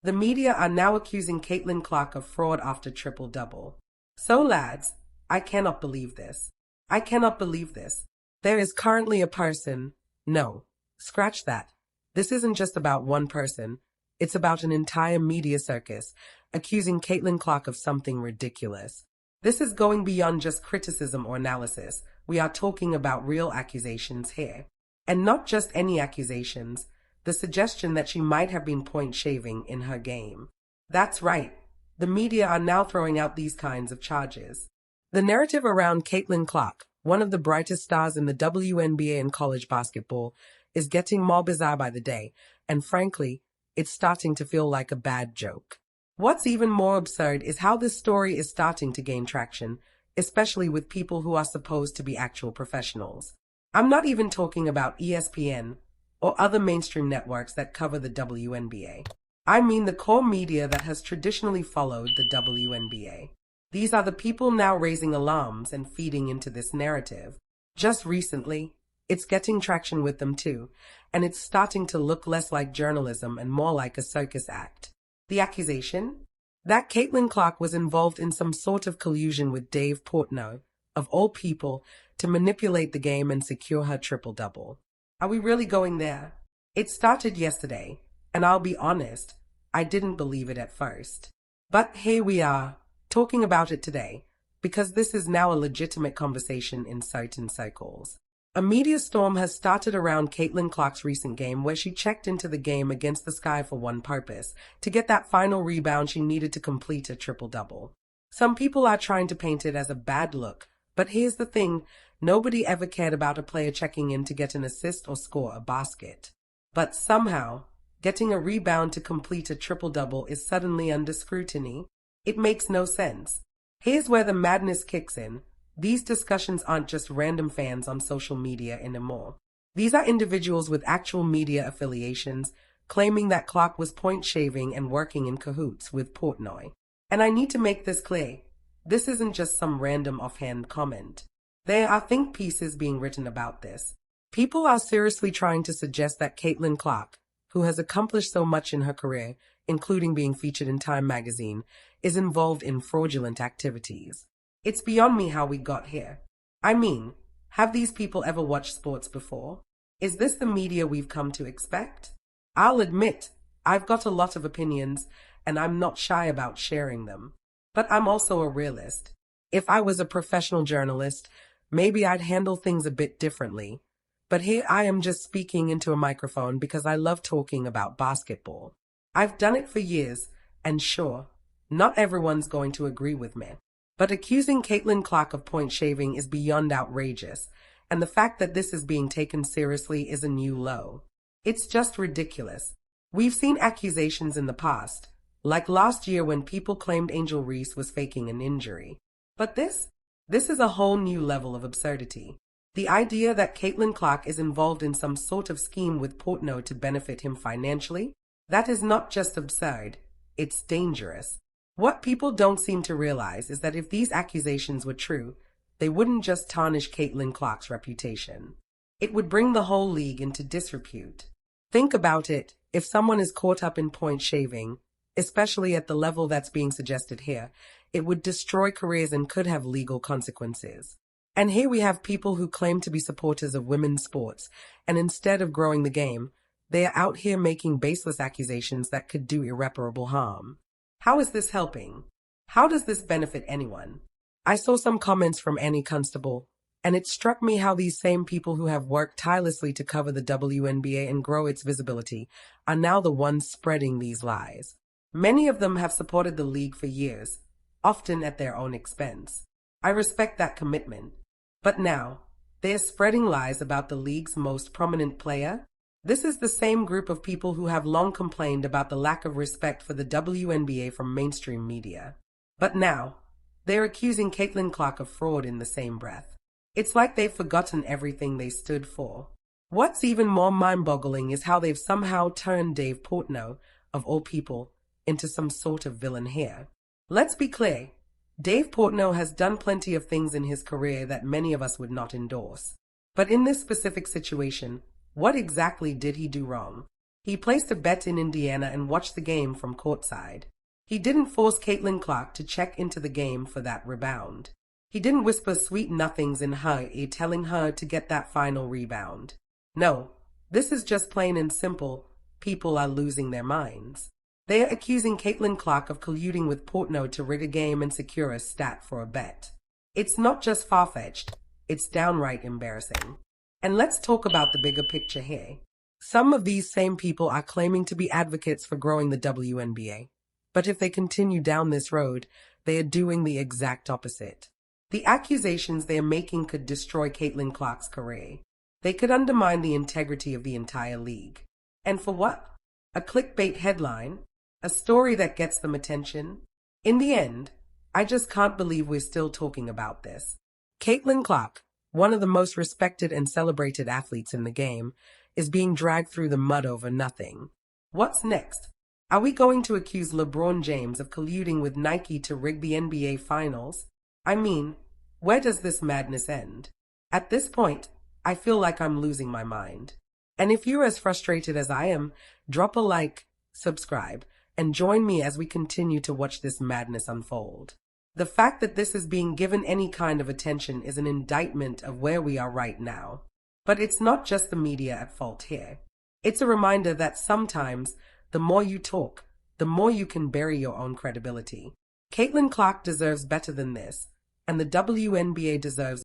The media are now accusing Caitlin Clark of fraud after triple-double. So lads, I cannot believe this. I cannot believe this. There is currently a person. No, scratch that. This isn't just about one person. It's about an entire media circus accusing Caitlin Clark of something ridiculous. This is going beyond just criticism or analysis. We are talking about real accusations here. And not just any accusations. The suggestion that she might have been point shaving in her game. That's right. The media are now throwing out these kinds of charges. The narrative around Caitlin Clark, one of the brightest stars in the WNBA and college basketball, is getting more bizarre by the day, and frankly, it's starting to feel like a bad joke. What's even more absurd is how this story is starting to gain traction, especially with people who are supposed to be actual professionals. I'm not even talking about ESPN or other mainstream networks that cover the WNBA. I mean the core media that has traditionally followed the WNBA. These are the people now raising alarms and feeding into this narrative. Just recently, it's getting traction with them too, and it's starting to look less like journalism and more like a circus act. The accusation? That Caitlin Clark was involved in some sort of collusion with Dave Portnoy, of all people, to manipulate the game and secure her triple-double. Are we really going there? It started yesterday, and I'll be honest, I didn't believe it at first. But here we are, talking about it today, because this is now a legitimate conversation in certain circles. A media storm has started around Caitlin Clark's recent game where she checked into the game against the Sky for one purpose, to get that final rebound she needed to complete a triple-double. Some people are trying to paint it as a bad look, but here's the thing, nobody ever cared about a player checking in to get an assist or score a basket. But somehow, getting a rebound to complete a triple-double is suddenly under scrutiny. It makes no sense. Here's where the madness kicks in. These discussions aren't just random fans on social media anymore. These are individuals with actual media affiliations claiming that Clark was point shaving and working in cahoots with Portnoy. And I need to make this clear. This isn't just some random offhand comment. There are think pieces being written about this. People are seriously trying to suggest that Caitlin Clark, who has accomplished so much in her career, including being featured in Time magazine, is involved in fraudulent activities. It's beyond me how we got here. I mean, have these people ever watched sports before? Is this the media we've come to expect? I'll admit, I've got a lot of opinions, and I'm not shy about sharing them. But I'm also a realist. If I was a professional journalist, maybe I'd handle things a bit differently. But here I am just speaking into a microphone because I love talking about basketball. I've done it for years, and sure, not everyone's going to agree with me. But accusing Caitlin Clark of point shaving is beyond outrageous, and the fact that this is being taken seriously is a new low. It's just ridiculous. We've seen accusations in the past, like last year when people claimed Angel Reese was faking an injury. But this is a whole new level of absurdity. The idea that Caitlin Clark is involved in some sort of scheme with Portnoy to benefit him financially, that is not just absurd, it's dangerous. What people don't seem to realize is that if these accusations were true, they wouldn't just tarnish Caitlin Clark's reputation. It would bring the whole league into disrepute. Think about it, if someone is caught up in point shaving, especially at the level that's being suggested here, it would destroy careers and could have legal consequences. And here we have people who claim to be supporters of women's sports, and instead of growing the game, they are out here making baseless accusations that could do irreparable harm. How is this helping? How does this benefit anyone? I saw some comments from Annie Constable, and it struck me how these same people who have worked tirelessly to cover the WNBA and grow its visibility are now the ones spreading these lies. Many of them have supported the league for years, often at their own expense. I respect that commitment. But now, they're spreading lies about the league's most prominent player? This is the same group of people who have long complained about the lack of respect for the WNBA from mainstream media. But now, they're accusing Caitlin Clark of fraud in the same breath. It's like they've forgotten everything they stood for. What's even more mind-boggling is how they've somehow turned Dave Portnoy, of all people, into some sort of villain here. Let's be clear. Dave Portnoy has done plenty of things in his career that many of us would not endorse. But in this specific situation, what exactly did he do wrong? He placed a bet in Indiana and watched the game from courtside. He didn't force Caitlin Clark to check into the game for that rebound. He didn't whisper sweet nothings in her ear telling her to get that final rebound. No, this is just plain and simple. People are losing their minds. They are accusing Caitlin Clark of colluding with Portnoy to rig a game and secure a stat for a bet. It's not just far-fetched, it's downright embarrassing. And let's talk about the bigger picture here. Some of these same people are claiming to be advocates for growing the WNBA. But if they continue down this road, they are doing the exact opposite. The accusations they are making could destroy Caitlin Clark's career. They could undermine the integrity of the entire league. And for what? A clickbait headline? A story that gets them attention? In the end, I just can't believe we're still talking about this. Caitlin Clark, one of the most respected and celebrated athletes in the game, is being dragged through the mud over nothing. What's next? Are we going to accuse LeBron James of colluding with Nike to rig the NBA Finals? I mean, where does this madness end? At this point, I feel like I'm losing my mind. And if you're as frustrated as I am, drop a like, subscribe, and join me as we continue to watch this madness unfold. The fact that this is being given any kind of attention is an indictment of where we are right now. But it's not just the media at fault here. It's a reminder that sometimes, the more you talk, the more you can bury your own credibility. Caitlin Clark deserves better than this, and the WNBA deserves